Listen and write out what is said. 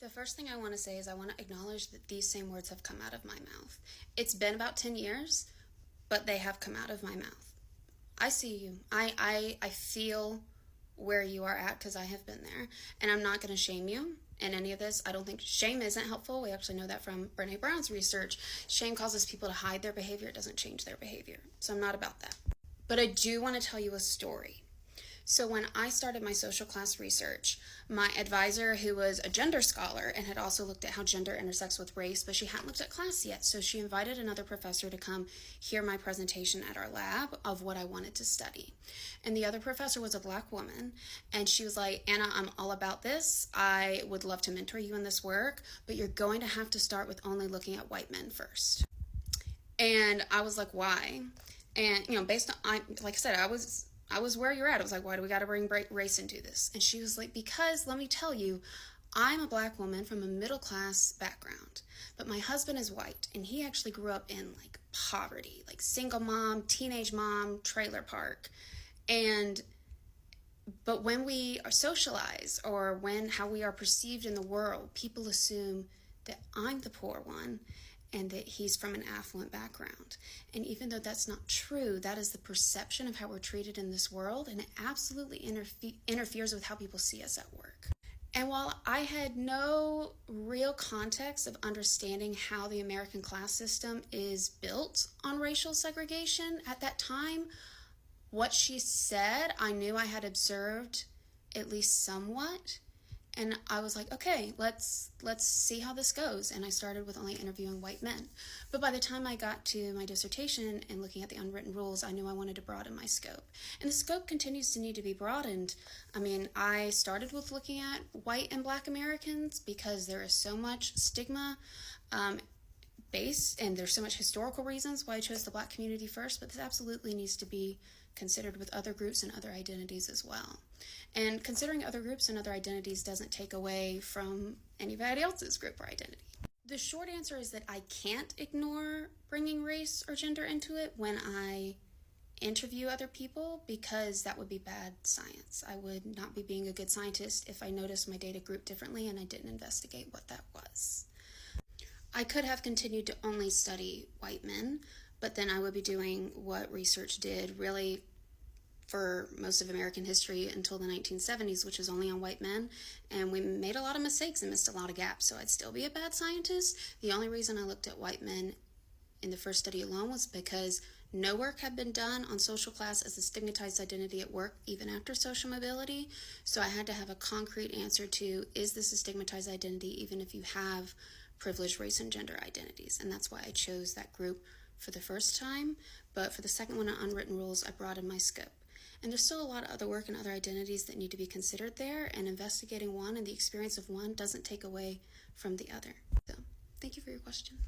The first thing I want to say is I want to acknowledge that these same words have come out of my mouth. It's been about 10 years, but they have come out of my mouth. I see you. I feel where you are at because I have been there. And I'm not going to shame you in any of this. I don't think shame isn't helpful. We actually know that from Brene Brown's research. Shame causes people to hide their behavior. It doesn't change their behavior. So I'm not about that. But I do want to tell you a story. So when I started my social class research, my advisor, who was a gender scholar and had also looked at how gender intersects with race, but she hadn't looked at class yet, so she invited another professor to come hear my presentation at our lab of what I wanted to study. And the other professor was a Black woman, and she was like, "Anna, I'm all about this. I would love to mentor you in this work, but you're going to have to start with only looking at white men first." And I was like, why? And, based on, like I said, I was where you're at. I was like, why do we got to bring race into this? And she was like, because let me tell you, I'm a Black woman from a middle class background, but my husband is white, and he actually grew up in like poverty, like single mom, teenage mom, trailer park. But when we are socialized or how we are perceived in the world, people assume that I'm the poor one and that he's from an affluent background. And even though that's not true, that is the perception of how we're treated in this world, and it absolutely interferes with how people see us at work. And while I had no real context of understanding how the American class system is built on racial segregation at that time, what she said, I knew I had observed at least somewhat. And I was like, okay, let's see how this goes. And I started with only interviewing white men. But by the time I got to my dissertation and looking at the unwritten rules, I knew I wanted to broaden my scope. And the scope continues to need to be broadened. I mean, I started with looking at white and Black Americans because there is so much stigma based, and there's so much historical reasons why I chose the Black community first, but this absolutely needs to be considered with other groups and other identities as well. And considering other groups and other identities doesn't take away from anybody else's group or identity. The short answer is that I can't ignore bringing race or gender into it when I interview other people, because that would be bad science. I would not be being a good scientist if I noticed my data grouped differently and I didn't investigate what that was. I could have continued to only study white men, but then I would be doing what research did really for most of American history until the 1970s, which was only on white men, and we made a lot of mistakes and missed a lot of gaps, so I'd still be a bad scientist. The only reason I looked at white men in the first study alone was because no work had been done on social class as a stigmatized identity at work, even after social mobility, so I had to have a concrete answer to, is this a stigmatized identity even if you have privileged race and gender identities? And that's why I chose that group for the first time. But for the second one on unwritten rules, I broadened my scope. And there's still a lot of other work and other identities that need to be considered there, and investigating one and the experience of one doesn't take away from the other. So, thank you for your question.